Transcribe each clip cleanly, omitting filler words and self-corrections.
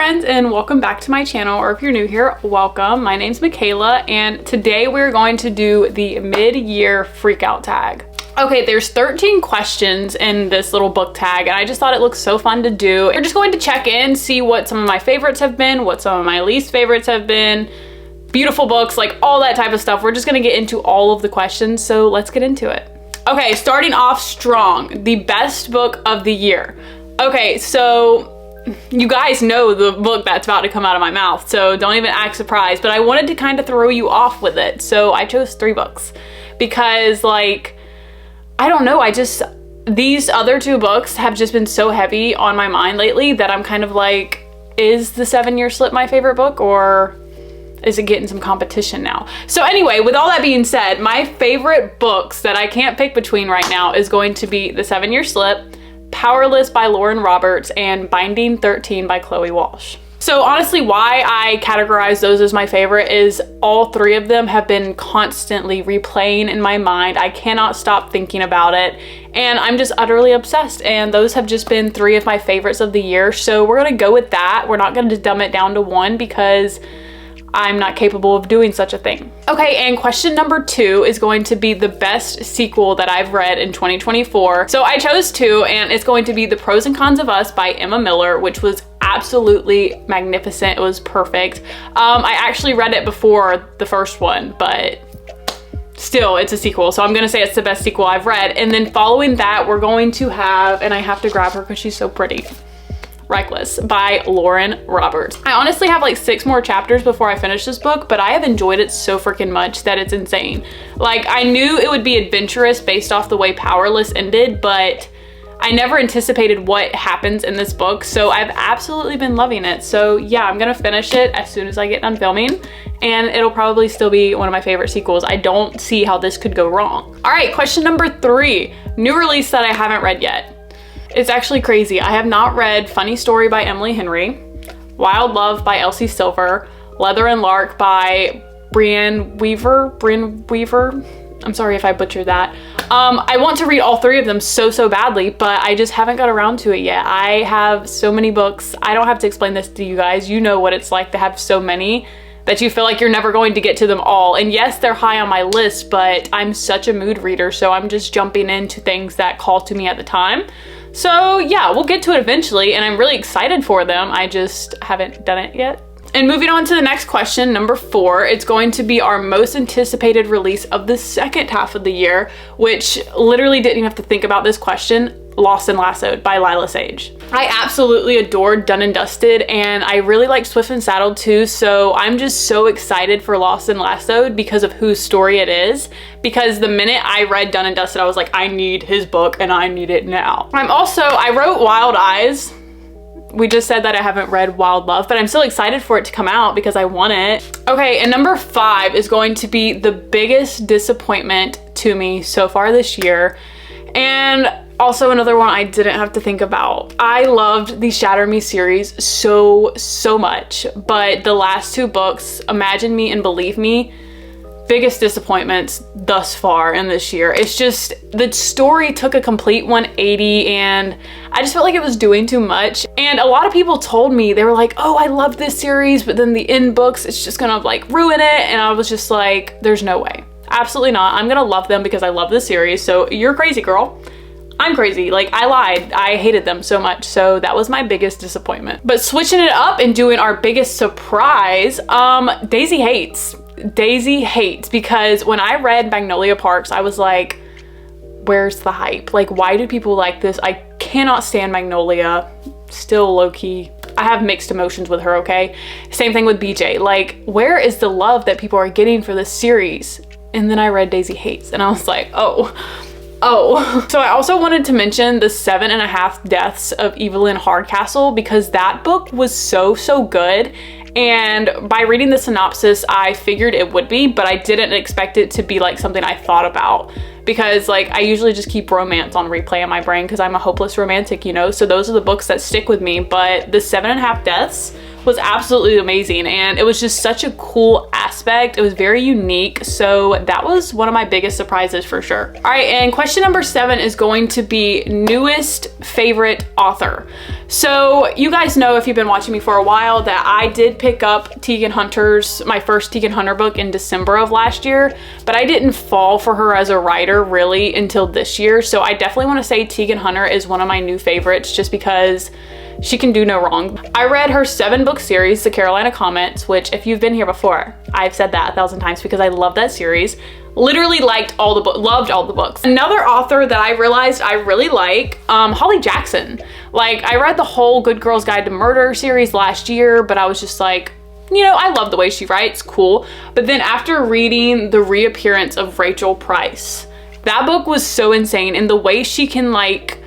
friends, and welcome back to my channel, or if you're new here, welcome. My name's Michaela, and today we're going to do the mid-year freakout tag. Okay, there's 13 questions in this little book tag, and I just thought it looked so fun to do. We're just going to check in, see what some of my favorites have been, what some of my least favorites have been, beautiful books, like all that type of stuff. We're just gonna get into all of the questions, so let's get into it. Okay, starting off strong, the best book of the year. Okay, so you guys know the book that's about to come out of my mouth, so don't even act surprised, but I wanted to kind of throw you off with it. So I chose 3 books because, like, I don't know, these other 2 books have just been so heavy on my mind lately that I'm kind of like, is The 7-Year Slip my favorite book, or is it getting some competition now? So anyway, with all that being said, my favorite books that I can't pick between right now is going to be The 7-Year Slip, Powerless by Lauren Roberts, and Binding 13 by Chloe Walsh. So honestly, why I categorize those as my favorite is all 3 of them have been constantly replaying in my mind. I cannot stop thinking about it, and I'm just utterly obsessed, and those have just been 3 of my favorites of the year. So we're gonna go with that. We're not gonna dumb it down to 1 because I'm not capable of doing such a thing. Okay, and question number 2 is going to be the best sequel that I've read in 2024. So I chose 2, and it's going to be The Pros and Cons of Us by Emma Miller, which was absolutely magnificent. It was perfect. I actually read it before the first one, but still, it's a sequel, so I'm gonna say it's the best sequel I've read. And then following that, we're going to have, and I have to grab her because she's so pretty, Reckless by Lauren Roberts. I honestly have like 6 more chapters before I finish this book, but I have enjoyed it so freaking much that it's insane. Like, I knew it would be adventurous based off the way Powerless ended, but I never anticipated what happens in this book, so I've absolutely been loving it. So yeah, I'm gonna finish it as soon as I get done filming, and it'll probably still be one of my favorite sequels. I don't see how this could go wrong. All right, question number 3, new release that I haven't read yet. It's actually crazy. I have not read Funny Story by Emily Henry, Wild Love by Elsie Silver, Leather and Lark by Brienne Weaver. I'm sorry if I butchered that. I want to read all 3 of them so badly, but I just haven't got around to it yet. I have so many books. I don't have to explain this to you guys. You know what it's like to have so many that you feel like you're never going to get to them all. And yes, they're high on my list, but I'm such a mood reader, so I'm just jumping into things that call to me at the time. So yeah, we'll get to it eventually, and I'm really excited for them. I just haven't done it yet. And moving on to the next question, number 4, it's going to be our most anticipated release of the second half of the year, which literally didn't even have to think about this question, Lost and Lassoed by Lila Sage. I absolutely adored Done and Dusted, and I really like Swift and Saddled too, so I'm just so excited for Lost and Lassoed because of whose story it is. Because the minute I read Done and Dusted, I was like, I need his book and I need it now. I wrote Wild Eyes. We just said that I haven't read Wild Love, but I'm still excited for it to come out because I want it. Okay, and number 5 is going to be the biggest disappointment to me so far this year. And also another one I didn't have to think about. I loved the Shatter Me series so much, but the last 2 books, Imagine Me and Believe Me, biggest disappointments thus far in this year. It's just, the story took a complete 180, and I just felt like it was doing too much. And a lot of people told me, they were like, oh, I love this series, but then the end books, it's just gonna like ruin it. And I was just like, there's no way. Absolutely not. I'm gonna love them because I love the series. So you're crazy, girl. I'm crazy. Like, I lied. I hated them so much. So that was my biggest disappointment. But switching it up and doing our biggest surprise, Daisy hates, because when I read Magnolia Parks, I was like, where's the hype? Like, why do people like this? I cannot stand Magnolia. Still low-key. I have mixed emotions with her, okay? Same thing with BJ. Like, where is the love that people are getting for this series? And then I read Daisy Hates, and I was like, oh. So I also wanted to mention The 7.5 Deaths of Evelyn Hardcastle, because that book was so good. And by reading the synopsis, I figured it would be, but I didn't expect it to be like something I thought about, because like I usually just keep romance on replay in my brain because I'm a hopeless romantic, you know? So those are the books that stick with me. But The 7.5 Deaths was absolutely amazing, and it was just such a cool aspect. It was very unique, so that was one of my biggest surprises for sure. All right, and question number 7 is going to be newest favorite author. So you guys know, if you've been watching me for a while, that I did pick up my first Tegan Hunter book in December of last year, but I didn't fall for her as a writer really until this year. So I definitely want to say Tegan Hunter is one of my new favorites just because she can do no wrong. I read her 7-book series, The Carolina Comments, which if you've been here before, I've said that 1,000 times because I love that series. Literally loved all the books. Another author that I realized I really like, Holly Jackson. Like, I read the whole Good Girl's Guide to Murder series last year, but I was just like, you know, I love the way she writes, cool. But then after reading The Reappearance of Rachel Price, that book was so insane, and the way she can like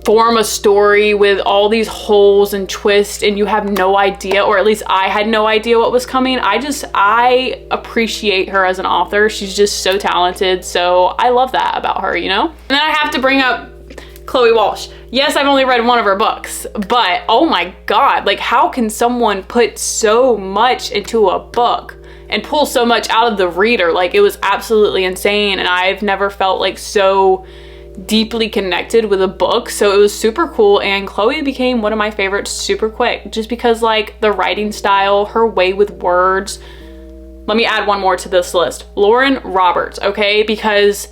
form a story with all these holes and twists and you have no idea, or at least I had no idea what was coming. I appreciate her as an author. She's just so talented, so I love that about her, you know? And then I have to bring up Chloe Walsh. Yes, I've only read one of her books, but oh my God, like how can someone put so much into a book and pull so much out of the reader? Like, it was absolutely insane, and I've never felt like so deeply connected with a book, so it was super cool. And Chloe became one of my favorites super quick just because like the writing style, her way with words. Let me add one more to this list, Lauren Roberts, okay? Because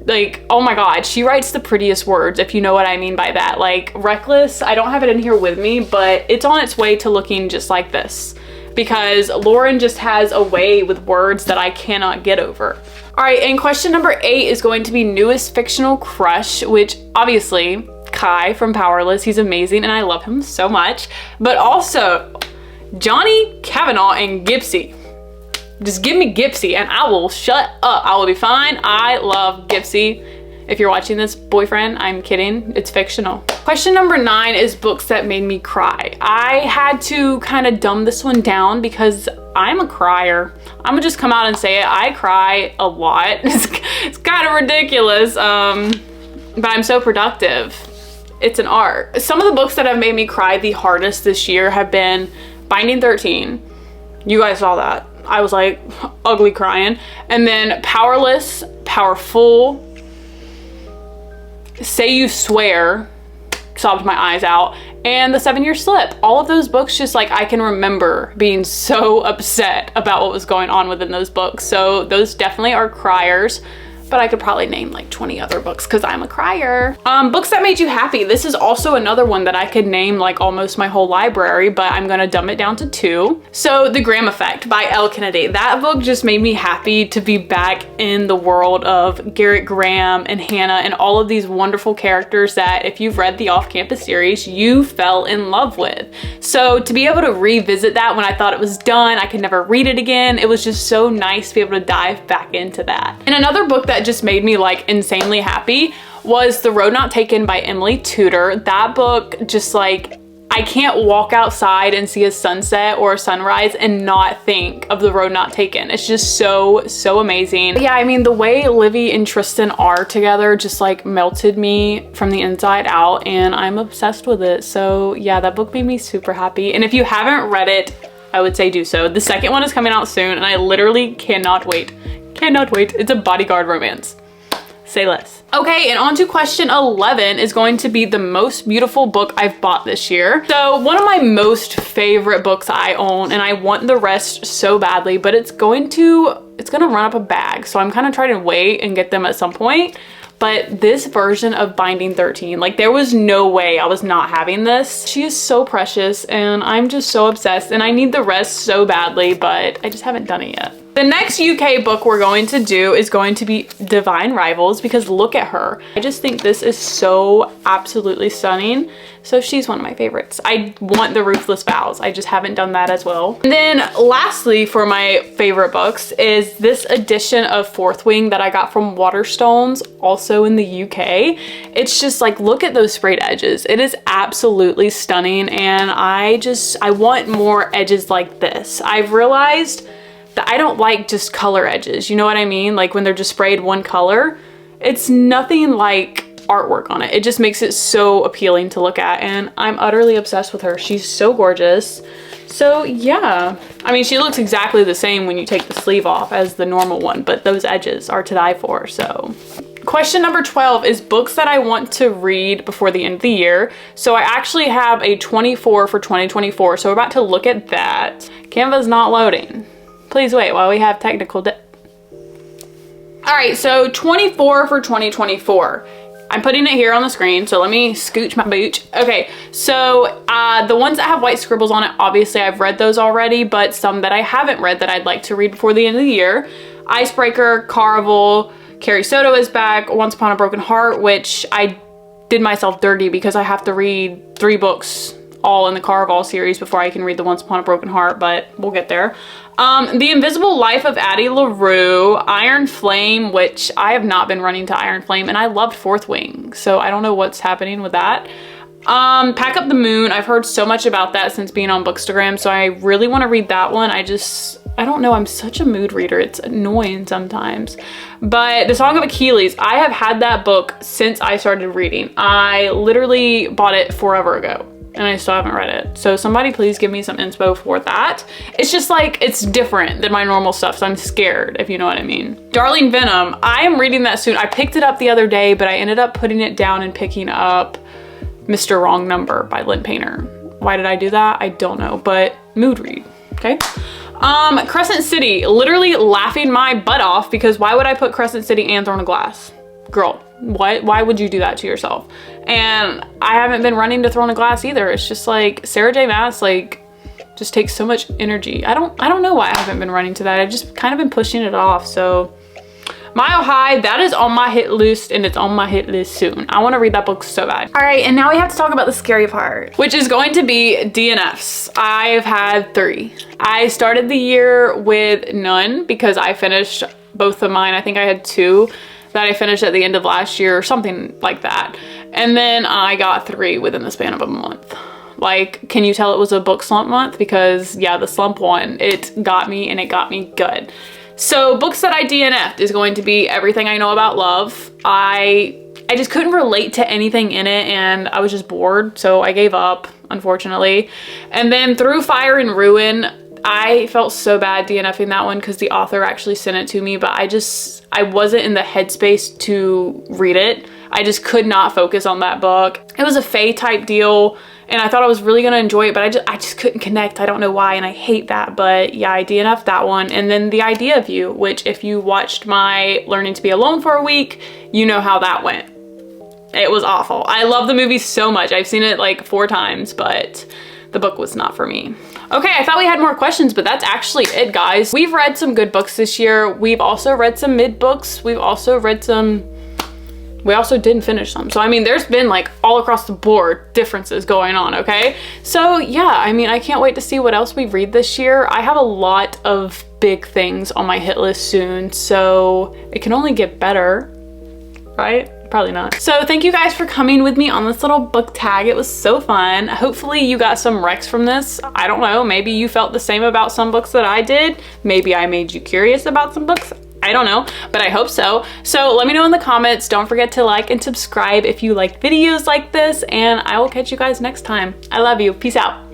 like, oh my God, she writes the prettiest words, if you know what I mean by that. Like Reckless, I don't have it in here with me, but it's on its way to looking just like this because Lauren just has a way with words that I cannot get over. All right, and question number 8 is going to be newest fictional crush, which obviously Kai from Powerless, he's amazing and I love him so much, but also Johnny Kavanaugh and Gipsy. Just give me Gipsy and I will shut up. I will be fine. I love Gipsy. If you're watching this, boyfriend, I'm kidding. It's fictional. Question number 9 is books that made me cry. I had to kind of dumb this one down because I'm a crier. I'm gonna just come out and say it. I cry a lot. It's kind of ridiculous, but I'm so productive. It's an art. Some of the books that have made me cry the hardest this year have been Binding 13. You guys saw that. I was like ugly crying. And then Powerless, Powerful, Say You Swear, sobbed my eyes out, and The 7-Year Slip. All of those books, just like I can remember being so upset about what was going on within those books. So those definitely are criers. but I could probably name like 20 other books because I'm a crier. Books that made you happy. This is also another one that I could name like almost my whole library, but I'm gonna dumb it down to 2. So The Graham Effect by Elle Kennedy. That book just made me happy to be back in the world of Garrett Graham and Hannah and all of these wonderful characters that if you've read the Off-Campus series, you fell in love with. So to be able to revisit that when I thought it was done, I could never read it again. It was just so nice to be able to dive back into that. And another book that just made me like insanely happy was The Road Not Taken by Emily Tudor. That book just like, I can't walk outside and see a sunset or a sunrise and not think of The Road Not Taken. It's just so amazing. But yeah, I mean, the way Livy and Tristan are together just like melted me from the inside out, and I'm obsessed with it. So yeah, that book made me super happy. And if you haven't read it, I would say do so. The second one is coming out soon and I literally cannot wait. Cannot wait. It's a bodyguard romance. Say less. Okay, and on to question 11 is going to be the most beautiful book I've bought this year. So one of my most favorite books I own, and I want the rest so badly, but it's gonna run up a bag. So I'm kind of trying to wait and get them at some point. But this version of Binding 13, like there was no way I was not having this. She is so precious and I'm just so obsessed and I need the rest so badly, but I just haven't done it yet. The next UK book we're going to do is going to be Divine Rivals, because look at her. I just think this is so absolutely stunning. So she's one of my favorites. I want the Ruthless Vows. I just haven't done that as well. And then lastly for my favorite books is this edition of Fourth Wing that I got from Waterstones, also in the UK. It's just like, look at those sprayed edges. It is absolutely stunning. And I want more edges like this. I've realized that I don't like just color edges. You know what I mean? Like when they're just sprayed one color, it's nothing like artwork on it. It just makes it so appealing to look at, and I'm utterly obsessed with her. She's so gorgeous. So yeah, I mean, she looks exactly the same when you take the sleeve off as the normal one, but those edges are to die for, so. Question number 12 is books that I want to read before the end of the year. So I actually have a 24 for 2024, so we're about to look at that. Canva's not loading. Please wait while we have technical All right, so 24 for 2024. I'm putting it here on the screen, so let me scooch my booch. Okay, so the ones that have white scribbles on it, obviously I've read those already, but some that I haven't read that I'd like to read before the end of the year. Icebreaker, Caraval, Carrie Soto is back, Once Upon a Broken Heart, which I did myself dirty because I have to read 3 books all in the Caraval series before I can read the Once Upon a Broken Heart, but we'll get there. The Invisible Life of Addie LaRue, Iron Flame, which I have not been running to Iron Flame, and I loved Fourth Wing, so I don't know what's happening with that. Pack Up the Moon, I've heard so much about that since being on Bookstagram, so I really want to read that one. I don't know, I'm such a mood reader, it's annoying sometimes. But The Song of Achilles, I have had that book since I started reading. I literally bought it forever ago, and I still haven't read it. So somebody please give me some inspo for that. It's just like, it's different than my normal stuff, so I'm scared, if you know what I mean. Darling Venom, I am reading that soon. I picked it up the other day, but I ended up putting it down and picking up Mr. Wrong Number by Lynn Painter. Why did I do that? I don't know, but mood read, okay? Crescent City, literally laughing my butt off because why would I put Crescent City and Throne of Glass? Girl, why would you do that to yourself? And I haven't been running to Throne of Glass either. It's just like Sarah J Maas like just takes so much energy. I don't know why I haven't been running to that. I've just kind of been pushing it off. So Mile High, that is on my hit list, and it's on my hit list soon. I want to read that book so bad. All right, and now we have to talk about the scary part, which is going to be DNFs. I've had 3. I started the year with none because I finished both of mine. I think I had 2 that I finished at the end of last year or something like that. And then I got 3 within the span of a month. Like, can you tell it was a book slump month? Because yeah, the slump one, it got me, and it got me good. So books that I DNF'd is going to be Everything I Know About Love. I just couldn't relate to anything in it, and I was just bored, so I gave up, unfortunately. And then Through Fire and Ruin, I felt so bad DNFing that one because the author actually sent it to me, but I wasn't in the headspace to read it. I just could not focus on that book. It was a Fae type deal, and I thought I was really gonna enjoy it, but I just couldn't connect. I don't know why, and I hate that, but yeah, I DNF'd that one. And then The Idea of You, which if you watched my Learning to Be Alone for a week, you know how that went. It was awful. I love the movie so much. I've seen it like 4 times, but the book was not for me. Okay, I thought we had more questions, but that's actually it, guys. We've read some good books this year. We've also read some mid books. We also didn't finish some. So I mean, there's been like all across the board differences going on, okay? So yeah, I mean, I can't wait to see what else we read this year. I have a lot of big things on my hit list soon, so it can only get better, right? Probably not. So thank you guys for coming with me on this little book tag. It was so fun. Hopefully you got some recs from this. I don't know, maybe you felt the same about some books that I did. Maybe I made you curious about some books. I don't know, but I hope so. So let me know in the comments. Don't forget to like and subscribe if you like videos like this, and I will catch you guys next time. I love you. Peace out.